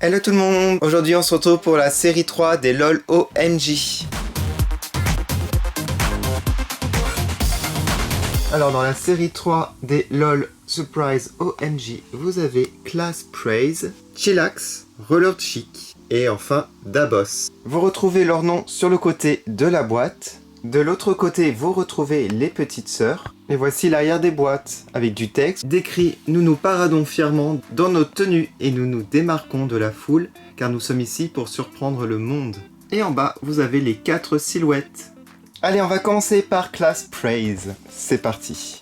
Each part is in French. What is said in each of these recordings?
Hello tout le monde, aujourd'hui on se retrouve pour la série 3 des LOL OMG. Alors dans la série 3 des LOL Surprise OMG, vous avez Class Praise, Chillax, Roller Chic et enfin Dabos. Vous retrouvez leurs noms sur le côté de la boîte. De l'autre côté, vous retrouvez les petites sœurs. Et voici l'arrière des boîtes, avec du texte décrit « Nous nous paradons fièrement dans nos tenues et nous nous démarquons de la foule, car nous sommes ici pour surprendre le monde. » Et en bas, vous avez les 4 silhouettes. Allez, on va commencer par Class Praise. C'est parti.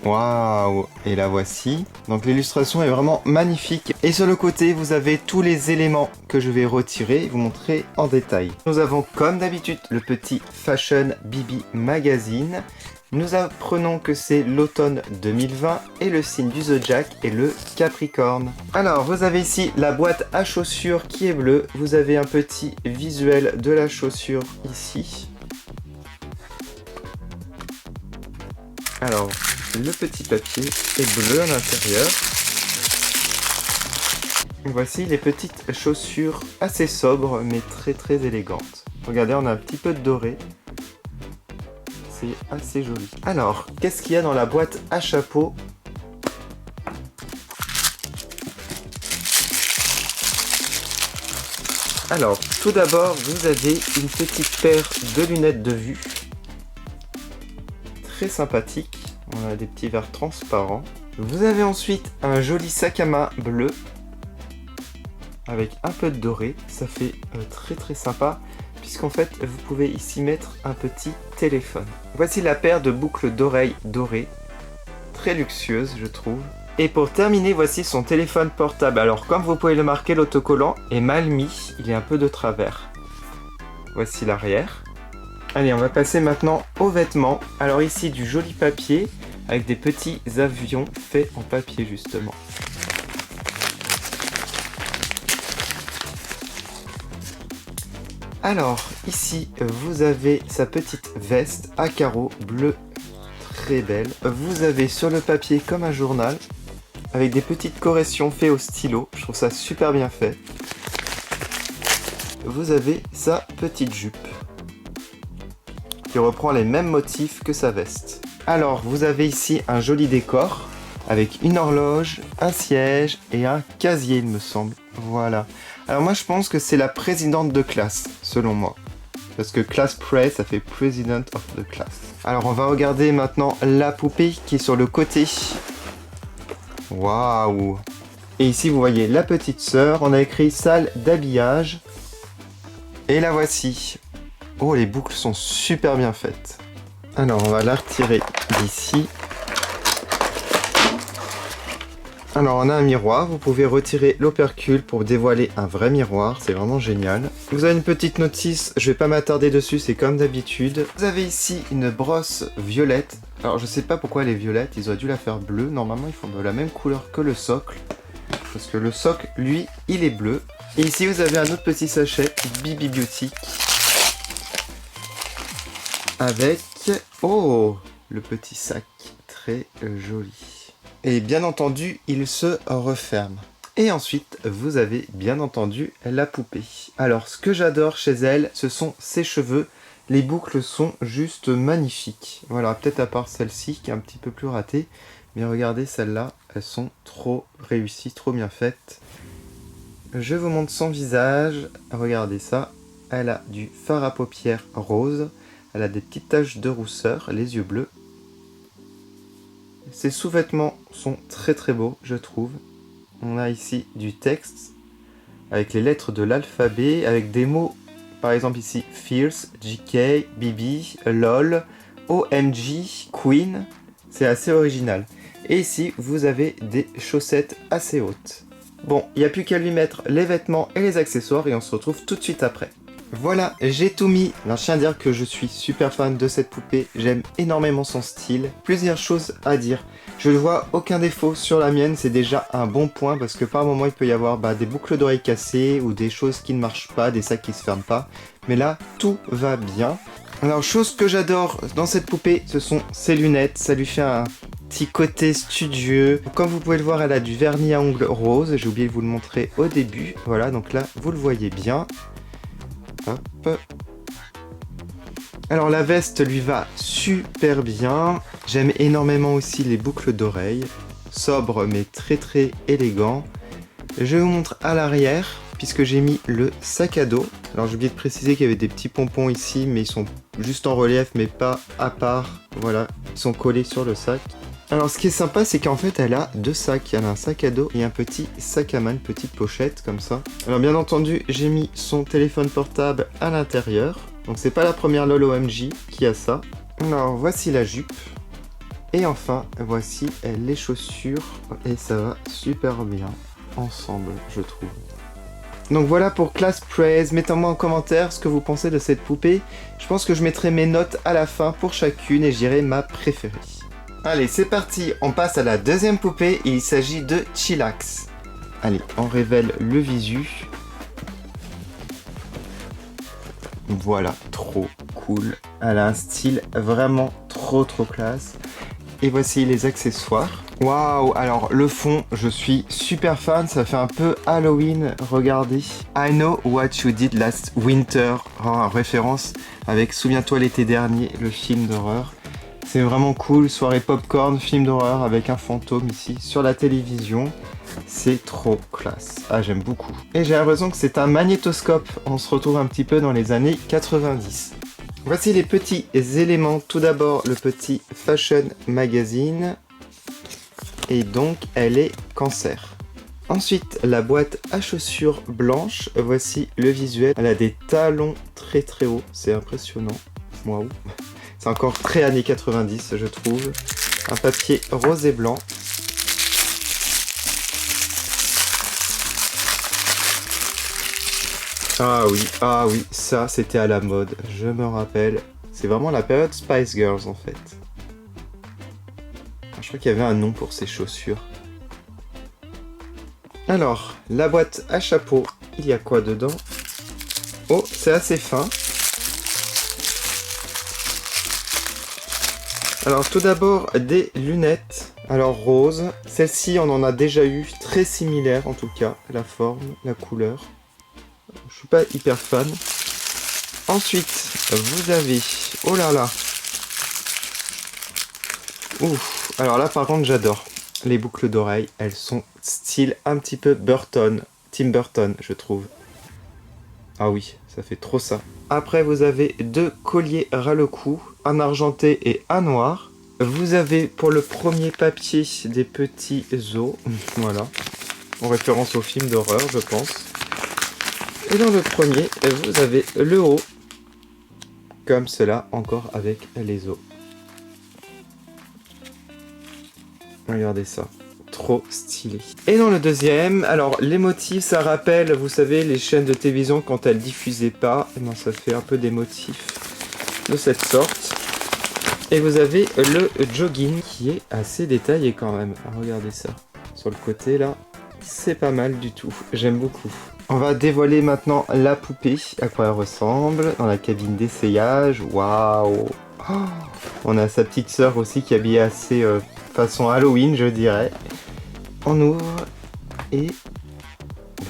Waouh! Et la voici. Donc l'illustration est vraiment magnifique. Et sur le côté, vous avez tous les éléments que je vais retirer et vous montrer en détail. Nous avons comme d'habitude le petit Fashion BB Magazine. Nous apprenons que c'est l'automne 2020 et le signe du Zodiac est le Capricorne. Alors, vous avez ici la boîte à chaussures qui est bleue. Vous avez un petit visuel de la chaussure ici. Alors, le petit papier est bleu à l'intérieur. Voici les petites chaussures assez sobres mais très élégantes. Regardez, on a un petit peu de doré. C'est assez joli. Alors, qu'est-ce qu'il y a dans la boîte à chapeau? Alors, tout d'abord, vous avez une petite paire de lunettes de vue. Très sympathique. On a des petits verres transparents. Vous avez ensuite un joli sac à main bleu avec un peu de doré. Ça fait très sympa puisqu'en fait vous pouvez ici mettre un petit téléphone. Voici la paire de boucles d'oreilles dorées. Très luxueuse je trouve. Et pour terminer, voici son téléphone portable. Alors comme vous pouvez le marquer, l'autocollant est mal mis. Il est un peu de travers. Voici l'arrière. Allez, on va passer maintenant aux vêtements. Alors ici, du joli papier avec des petits avions faits en papier justement. Alors ici, vous avez sa petite veste à carreaux bleu, très belle. Vous avez sur le papier comme un journal avec des petites corrections faites au stylo. Je trouve ça super bien fait. Vous avez sa petite jupe qui reprend les mêmes motifs que sa veste. Alors, vous avez ici un joli décor avec une horloge, un siège et un casier, il me semble. Voilà. Alors moi, je pense que c'est la présidente de classe, selon moi. Parce que Class Praise, ça fait President of the Class. Alors, on va regarder maintenant la poupée qui est sur le côté. Waouh! Et ici, vous voyez la petite sœur. On a écrit salle d'habillage. Et la voici. Oh, les boucles sont super bien faites. Alors, on va la retirer d'ici. Alors, on a un miroir. Vous pouvez retirer l'opercule pour dévoiler un vrai miroir. C'est vraiment génial. Vous avez une petite notice. Je vais pas m'attarder dessus, c'est comme d'habitude. Vous avez ici une brosse violette. Alors, je sais pas pourquoi elle est violette. Ils auraient dû la faire bleue. Normalement, ils font de la même couleur que le socle. Parce que le socle, lui, il est bleu. Et ici, vous avez un autre petit sachet BB Beauty. Avec, oh, le petit sac, très joli. Et bien entendu, il se referme. Et ensuite, vous avez bien entendu la poupée. Alors, ce que j'adore chez elle, ce sont ses cheveux. Les boucles sont juste magnifiques. Voilà, peut-être à part celle-ci qui est un petit peu plus ratée. Mais regardez celles-là, elles sont trop réussies, trop bien faites. Je vous montre son visage. Regardez ça. Elle a du fard à paupières rose. Elle a des petites taches de rousseur, les yeux bleus. Ses sous-vêtements sont très beaux, je trouve. On a ici du texte avec les lettres de l'alphabet, avec des mots, par exemple ici, Fierce, JK, BB, LOL, OMG, Queen. C'est assez original. Et ici, vous avez des chaussettes assez hautes. Bon, il n'y a plus qu'à lui mettre les vêtements et les accessoires et on se retrouve tout de suite après. Voilà, j'ai tout mis. Alors, je tiens à dire que je suis super fan de cette poupée. J'aime énormément son style. Plusieurs choses à dire. Je ne vois aucun défaut sur la mienne. C'est déjà un bon point parce que par moment, il peut y avoir des boucles d'oreilles cassées ou des choses qui ne marchent pas, des sacs qui se ferment pas. Mais là, tout va bien. Alors, chose que j'adore dans cette poupée, ce sont ses lunettes. Ça lui fait un petit côté studieux. Comme vous pouvez le voir, elle a du vernis à ongles rose. J'ai oublié de vous le montrer au début. Voilà, donc là, vous le voyez bien. Hop. Alors la veste lui va super bien. J'aime énormément aussi les boucles d'oreilles. Sobre mais très très élégant. Je vous montre à l'arrière, puisque j'ai mis le sac à dos. Alors j'ai oublié de préciser qu'il y avait des petits pompons ici, mais ils sont juste en relief, mais pas à part. Voilà, ils sont collés sur le sac. Alors ce qui est sympa, c'est qu'en fait elle a deux sacs. Elle a un sac à dos et un petit sac à main, une petite pochette comme ça. Alors bien entendu, j'ai mis son téléphone portable à l'intérieur. Donc c'est pas la première LOL OMG qui a ça. Alors voici la jupe. Et enfin, voici les chaussures. Et ça va super bien ensemble, je trouve. Donc voilà pour Class Praise. Mettez-moi en commentaire ce que vous pensez de cette poupée. Je pense que je mettrai mes notes à la fin pour chacune et je dirai ma préférée. Allez, c'est parti. On passe à la deuxième poupée. Et il s'agit de Chillax. Allez, on révèle le visu. Voilà, trop cool. Elle a un style vraiment trop classe. Et voici les accessoires. Waouh, alors le fond, je suis super fan, ça fait un peu Halloween, regardez. I know what you did last winter, en référence avec Souviens-toi l'été dernier, le film d'horreur. C'est vraiment cool, soirée popcorn, film d'horreur avec un fantôme ici sur la télévision. C'est trop classe. Ah, j'aime beaucoup. Et j'ai l'impression que c'est un magnétoscope. On se retrouve un petit peu dans les années 90. Voici les petits éléments. Tout d'abord, le petit Fashion Magazine. Et donc, elle est cancer. Ensuite, la boîte à chaussures blanche. Voici le visuel. Elle a des talons très hauts. C'est impressionnant. Waouh. C'est encore très années 90, je trouve. Un papier rose et blanc. Ah oui, ça c'était à la mode, je me rappelle. C'est vraiment la période Spice Girls en fait. Je crois qu'il y avait un nom pour ces chaussures. Alors, la boîte à chapeau, il y a quoi dedans? Oh, c'est assez fin. Alors tout d'abord, des lunettes. Alors rose, celle-ci on en a déjà eu, très similaire en tout cas, la forme, la couleur. Je suis pas hyper fan. Ensuite, vous avez... Oh là là. Ouf. Alors là, par contre, j'adore. Les boucles d'oreilles, elles sont style un petit peu Burton. Tim Burton, je trouve. Ah oui, ça fait trop ça. Après, vous avez deux colliers ras le cou, un argenté et un noir. Vous avez pour le premier papier des petits os. Voilà. En référence au film d'horreur, je pense. Et dans le premier, vous avez le haut, comme cela, encore avec les os. Regardez ça, trop stylé. Et dans le deuxième, alors les motifs, ça rappelle, vous savez, les chaînes de télévision quand elles diffusaient pas, et ben, ça fait un peu des motifs de cette sorte. Et vous avez le jogging qui est assez détaillé quand même. Regardez ça, sur le côté là, c'est pas mal du tout, j'aime beaucoup. On va dévoiler maintenant la poupée, à quoi elle ressemble, dans la cabine d'essayage. Waouh! Oh, on a sa petite sœur aussi qui est habillée assez façon Halloween, je dirais. On ouvre et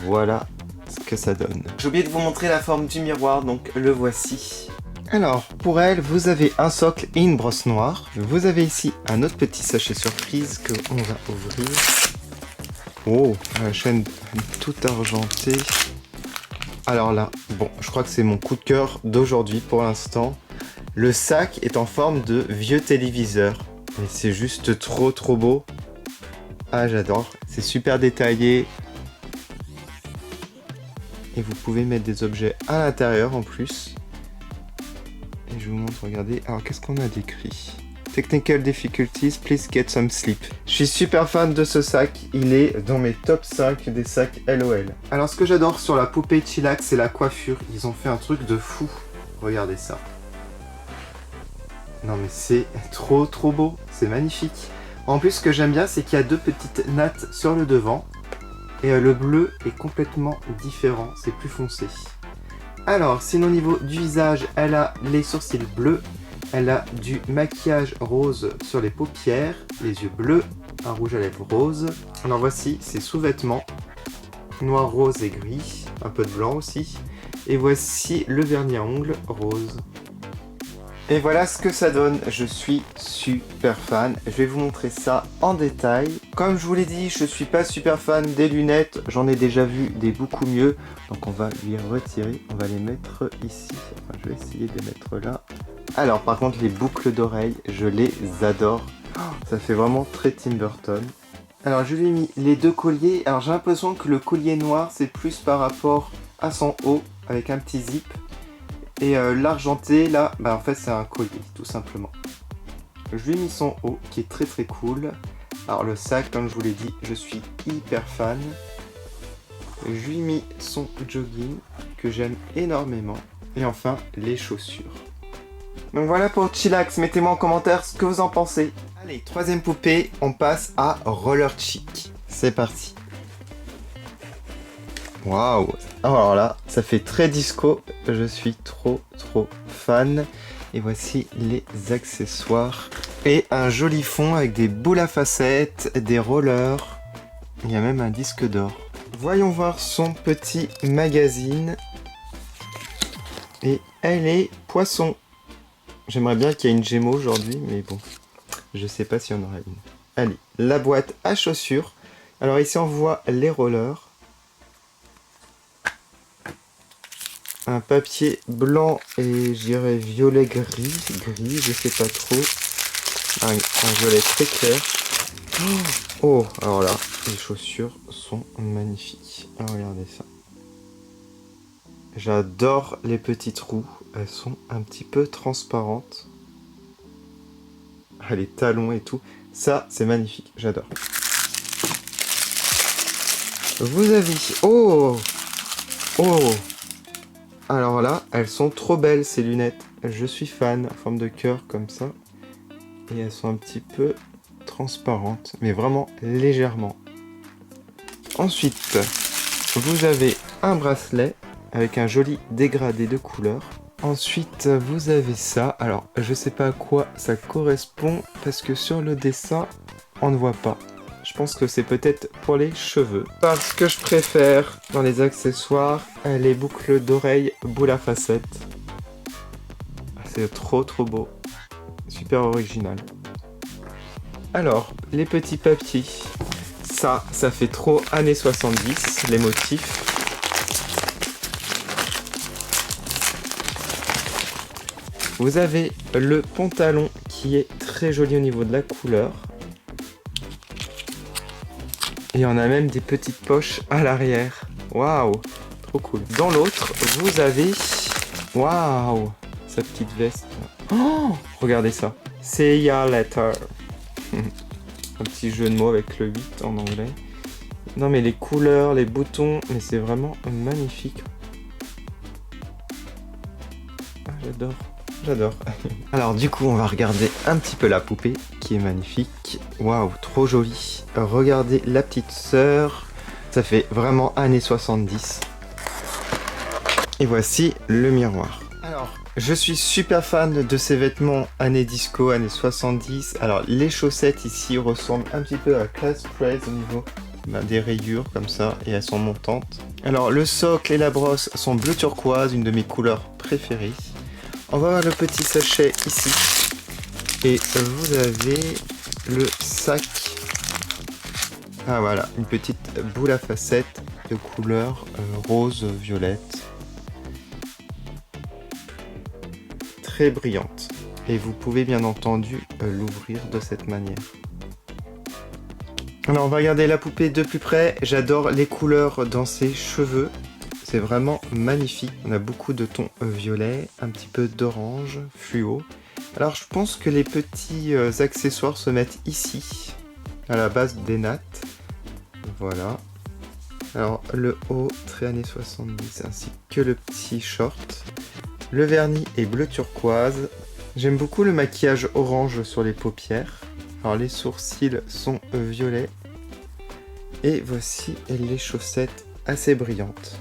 voilà ce que ça donne. J'ai oublié de vous montrer la forme du miroir, donc le voici. Alors, pour elle, vous avez un socle et une brosse noire. Vous avez ici un autre petit sachet surprise que on va ouvrir. Oh, la chaîne toute argentée. Alors là, bon, je crois que c'est mon coup de cœur d'aujourd'hui pour l'instant. Le sac est en forme de vieux téléviseur. Et c'est juste trop beau. Ah, j'adore. C'est super détaillé. Et vous pouvez mettre des objets à l'intérieur en plus. Et je vous montre, regardez. Alors, qu'est-ce qu'on a décrit ? Technical difficulties, please get some sleep. Je suis super fan de ce sac, il est dans mes top 5 des sacs LOL. Alors ce que j'adore sur la poupée Chillax, c'est la coiffure. Ils ont fait un truc de fou. Regardez ça. Non mais c'est trop beau, c'est magnifique. En plus ce que j'aime bien, c'est qu'il y a deux petites nattes sur le devant. Et le bleu est complètement différent, c'est plus foncé. Alors, sinon au niveau du visage, elle a les sourcils bleus. Elle a du maquillage rose sur les paupières, les yeux bleus, un rouge à lèvres rose. Alors voici ses sous-vêtements, noir, rose et gris, un peu de blanc aussi. Et voici le vernis à ongles rose. Et voilà ce que ça donne, je suis super fan. Je vais vous montrer ça en détail. Comme je vous l'ai dit, je suis pas super fan des lunettes, j'en ai déjà vu des beaucoup mieux. Donc on va lui retirer, on va les mettre ici. Enfin, je vais essayer de les mettre là. Alors par contre les boucles d'oreilles, je les adore. Oh, ça fait vraiment très Tim Burton. Alors je lui ai mis les deux colliers. Alors j'ai l'impression que le collier noir c'est plus par rapport à son haut avec un petit zip. Et l'argenté là, en fait c'est un collier tout simplement. Je lui ai mis son haut qui est très cool. Alors le sac, comme je vous l'ai dit, je suis hyper fan. Je lui ai mis son jogging que j'aime énormément. Et enfin les chaussures. Donc voilà pour Chillax, mettez-moi en commentaire ce que vous en pensez. Allez, troisième poupée, on passe à Roller Chick. C'est parti. Waouh! Alors là, ça fait très disco, je suis trop fan. Et voici les accessoires. Et un joli fond avec des boules à facettes, des rollers. Il y a même un disque d'or. Voyons voir son petit magazine. Et elle est poisson. J'aimerais bien qu'il y ait une Gémeaux aujourd'hui, mais bon, je sais pas si on aura une. Allez, la boîte à chaussures. Alors ici on voit les rollers. Un papier blanc et je dirais violet gris, je sais pas trop. Un violet très clair. Oh, alors là, les chaussures sont magnifiques. Ah, regardez ça. J'adore les petites roues, elles sont un petit peu transparentes. Ah, les talons et tout, ça c'est magnifique, j'adore. Vous avez... Oh! Oh! Alors là, elles sont trop belles ces lunettes. Je suis fan, en forme de cœur comme ça. Et elles sont un petit peu transparentes, mais vraiment légèrement. Ensuite, vous avez un bracelet avec un joli dégradé de couleurs. Ensuite, vous avez ça. Alors, je sais pas à quoi ça correspond parce que sur le dessin, on ne voit pas. Je pense que c'est peut-être pour les cheveux. Parce que je préfère, dans les accessoires, les boucles d'oreilles boules à facettes. C'est trop beau. Super original. Alors, les petits papiers. Ça fait trop années 70, les motifs. Vous avez le pantalon qui est très joli au niveau de la couleur. Et on a même des petites poches à l'arrière. Waouh, trop cool. Dans l'autre, vous avez... Waouh, sa petite veste. Oh, regardez ça. See ya later. Un petit jeu de mots avec le 8 en anglais. Non mais les couleurs, les boutons, mais c'est vraiment magnifique. Ah, j'adore. Alors du coup, on va regarder un petit peu la poupée qui est magnifique. Waouh, trop jolie. Regardez la petite sœur. Ça fait vraiment années 70. Et voici le miroir. Alors, je suis super fan de ces vêtements années disco, années 70. Alors, les chaussettes ici ressemblent un petit peu à Class Praise au niveau des rayures comme ça, et elles sont montantes. Alors, le socle et la brosse sont bleu turquoise, une de mes couleurs préférées. On va voir le petit sachet ici. Et vous avez le sac. Ah voilà, une petite boule à facettes de couleur rose violette. Très brillante. Et vous pouvez bien entendu l'ouvrir de cette manière. Alors on va regarder la poupée de plus près. J'adore les couleurs dans ses cheveux. C'est vraiment magnifique. On a beaucoup de tons violets, un petit peu d'orange, fluo. Alors je pense que les petits accessoires se mettent ici, à la base des nattes. Voilà. Alors le haut, très années 70, ainsi que le petit short. Le vernis est bleu turquoise. J'aime beaucoup le maquillage orange sur les paupières. Alors les sourcils sont violets. Et voici les chaussettes assez brillantes.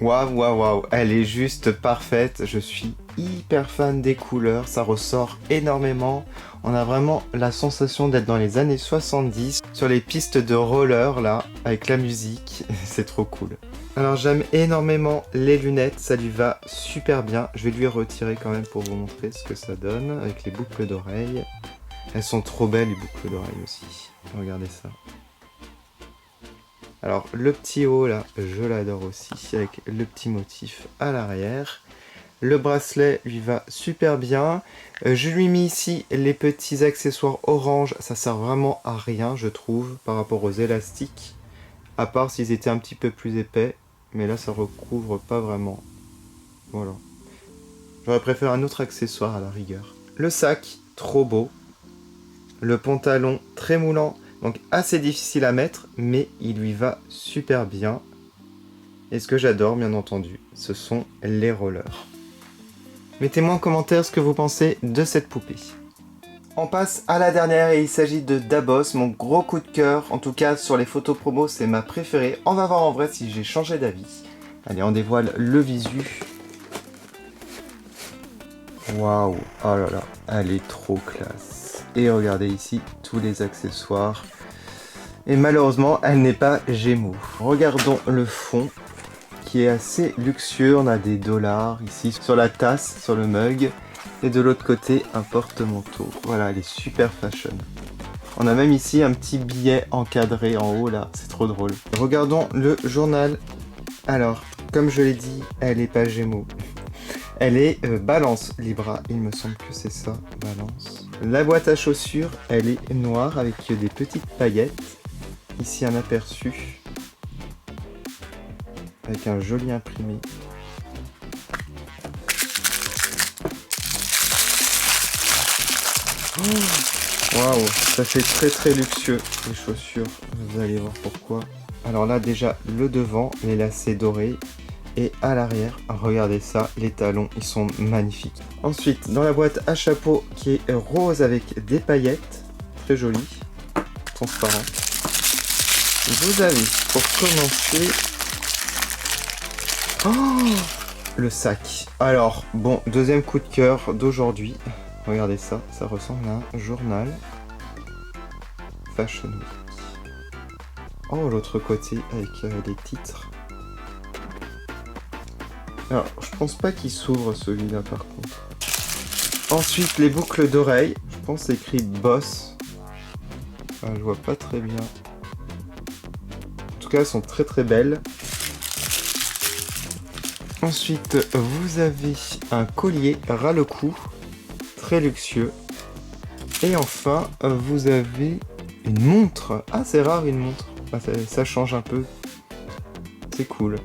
Waouh, elle est juste parfaite, je suis hyper fan des couleurs, ça ressort énormément. On a vraiment la sensation d'être dans les années 70 sur les pistes de roller là, avec la musique, c'est trop cool. Alors j'aime énormément les lunettes, ça lui va super bien. Je vais lui retirer quand même pour vous montrer ce que ça donne avec les boucles d'oreilles. Elles sont trop belles les boucles d'oreilles aussi, regardez ça. Alors le petit haut là, je l'adore aussi, avec le petit motif à l'arrière. Le bracelet lui va super bien. Je lui ai mis ici les petits accessoires orange. Ça sert vraiment à rien, je trouve, par rapport aux élastiques. À part s'ils étaient un petit peu plus épais. Mais là, ça recouvre pas vraiment. Voilà. J'aurais préféré un autre accessoire à la rigueur. Le sac, trop beau. Le pantalon, très moulant. Donc assez difficile à mettre, mais il lui va super bien. Et ce que j'adore, bien entendu, ce sont les rollers. Mettez-moi en commentaire ce que vous pensez de cette poupée. On passe à la dernière et il s'agit de Dabos, mon gros coup de cœur. En tout cas, sur les photos promo, c'est ma préférée. On va voir en vrai si j'ai changé d'avis. Allez, on dévoile le visu. Waouh, oh là là, elle est trop classe. Et regardez ici, tous les accessoires. Et malheureusement, elle n'est pas Gémeaux. Regardons le fond, qui est assez luxueux. On a des dollars ici sur la tasse, sur le mug. Et de l'autre côté, un porte-manteau. Voilà, elle est super fashion. On a même ici un petit billet encadré en haut là, c'est trop drôle. Regardons le journal. Alors, comme je l'ai dit, elle est pas Gémeaux. Elle est Balance Libra, il me semble que c'est ça, Balance. La boîte à chaussures, elle est noire avec des petites paillettes. Ici un aperçu avec un joli imprimé. Waouh, ça fait très luxueux les chaussures, vous allez voir pourquoi. Alors là déjà le devant, les lacets dorés et à l'arrière, regardez ça, les talons ils sont magnifiques. Ensuite dans la boîte à chapeau qui est rose avec des paillettes, très jolie, transparente. Vous avez pour commencer le sac. Alors bon, deuxième coup de cœur d'aujourd'hui. Regardez ça, ça ressemble à un journal Fashion Week. Oh, l'autre côté avec les titres. Alors, je pense pas qu'il s'ouvre celui-là par contre. Ensuite, les boucles d'oreilles. Je pense que c'est écrit Boss. Ah, je vois pas très bien. En tout cas, elles sont très belles. Ensuite, vous avez un collier ras le cou. Très luxueux. Et enfin, vous avez une montre. Ah, c'est rare une montre. Ah, ça change un peu. C'est cool.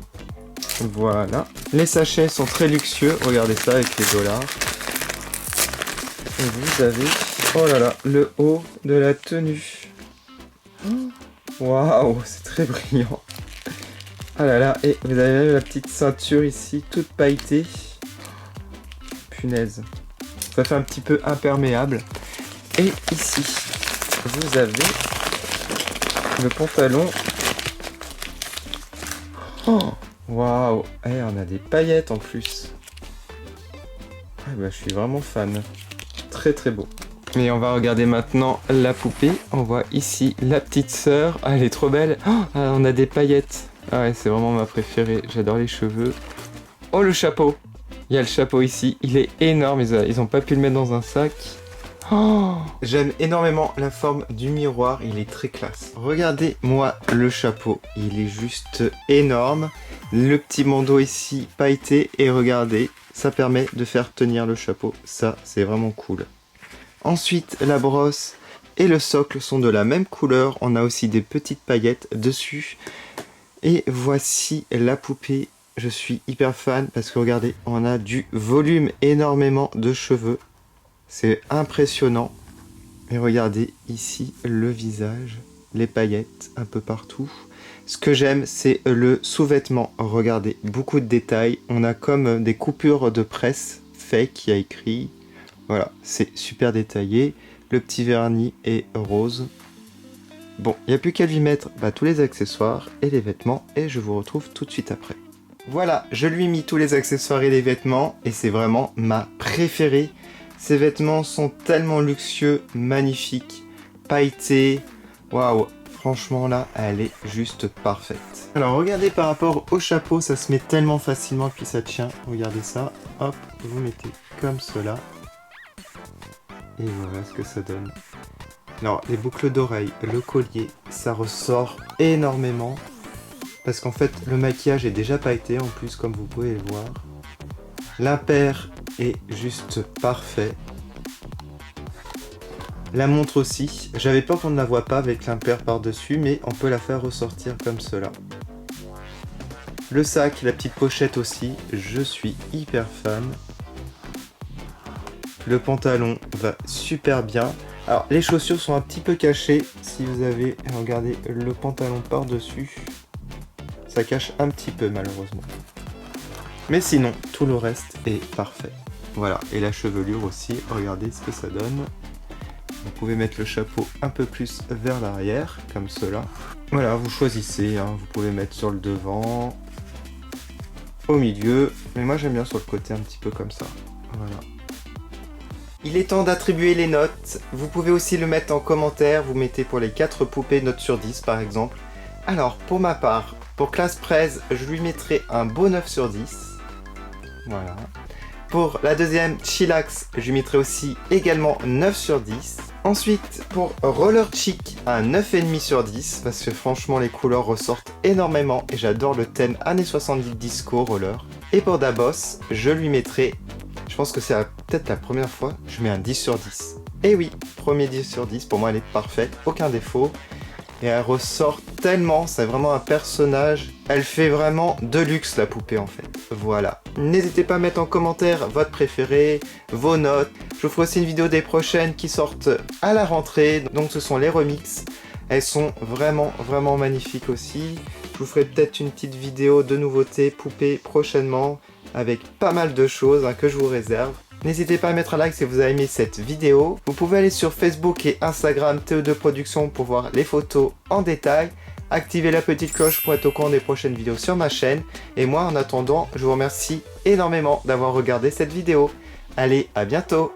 Voilà. Les sachets sont très luxueux. Regardez ça avec les dollars. Et vous avez, oh là là, le haut de la tenue. Waouh, c'est très brillant. Ah là là, et vous avez même la petite ceinture ici, toute pailletée. Punaise. Ça fait un petit peu imperméable. Et ici, vous avez le pantalon. Oh, waouh, on a des paillettes en plus. Ah bah, je suis vraiment fan. Très beau. Et on va regarder maintenant la poupée. On voit ici la petite sœur. Ah, elle est trop belle. Oh, on a des paillettes. Ah ouais, c'est vraiment ma préférée. J'adore les cheveux. Oh, le chapeau. Il y a le chapeau ici, il est énorme, ils ont pas pu le mettre dans un sac. Oh, j'aime énormément la forme du miroir, il est très classe. Regardez-moi le chapeau, il est juste énorme. Le petit bandeau ici pailleté et regardez, ça permet de faire tenir le chapeau, ça c'est vraiment cool. Ensuite, la brosse et le socle sont de la même couleur, on a aussi des petites paillettes dessus. Et voici la poupée. Je suis hyper fan parce que regardez, on a du volume, énormément de cheveux. C'est impressionnant. Et regardez ici le visage, les paillettes un peu partout. Ce que j'aime, c'est le sous-vêtement. Regardez, beaucoup de détails. On a comme des coupures de presse fake qui a écrit. Voilà, c'est super détaillé. Le petit vernis est rose. Bon, il n'y a plus qu'à lui mettre tous les accessoires et les vêtements et je vous retrouve tout de suite après. Voilà, je lui ai mis tous les accessoires et les vêtements et c'est vraiment ma préférée. Ces vêtements sont tellement luxueux, magnifiques, pailletés. Waouh, franchement là, elle est juste parfaite. Alors regardez par rapport au chapeau, ça se met tellement facilement puis ça tient. Regardez ça, hop, vous mettez comme cela. Et voilà ce que ça donne. Alors les boucles d'oreilles, le collier, ça ressort énormément. Parce qu'en fait, le maquillage est déjà pailleté en plus, comme vous pouvez le voir. L'impair est juste parfait. La montre aussi. J'avais peur qu'on ne la voit pas avec l'impair par-dessus, mais on peut la faire ressortir comme cela. Le sac, la petite pochette aussi, je suis hyper fan. Le pantalon va super bien. Alors, les chaussures sont un petit peu cachées. Si vous avez, regardez, le pantalon par-dessus, ça cache un petit peu malheureusement. Mais sinon, tout le reste est parfait. Voilà, et la chevelure aussi, regardez ce que ça donne. Vous pouvez mettre le chapeau un peu plus vers l'arrière, comme cela. Voilà, vous choisissez, hein, vous pouvez mettre sur le devant, au milieu, mais moi j'aime bien sur le côté un petit peu comme ça. Voilà. Il est temps d'attribuer les notes. Vous pouvez aussi le mettre en commentaire, vous mettez pour les 4 poupées note sur 10 par exemple. Alors, pour ma part, pour Classe Prez, je lui mettrai un beau 9 sur 10. Voilà. Pour la deuxième, Chillax, je lui mettrai aussi également 9 sur 10. Ensuite, pour Roller Chic, un 9,5 sur 10, parce que franchement, les couleurs ressortent énormément et j'adore le thème années 70 disco roller. Et pour Dabos, je lui mettrai, je pense que c'est peut-être la première fois, je mets un 10 sur 10. Et oui, premier 10 sur 10, pour moi elle est parfaite, aucun défaut. Et elle ressort tellement, c'est vraiment un personnage. Elle fait vraiment de luxe la poupée en fait. Voilà. N'hésitez pas à mettre en commentaire votre préféré, vos notes. Je vous ferai aussi une vidéo des prochaines qui sortent à la rentrée. Donc ce sont les remixes. Elles sont vraiment magnifiques aussi. Je vous ferai peut-être une petite vidéo de nouveautés poupées prochainement. Avec pas mal de choses que je vous réserve. N'hésitez pas à mettre un like si vous avez aimé cette vidéo. Vous pouvez aller sur Facebook et Instagram TE2 Productions pour voir les photos en détail. Activez la petite cloche pour être au courant des prochaines vidéos sur ma chaîne. Et moi en attendant, je vous remercie énormément d'avoir regardé cette vidéo. Allez, à bientôt!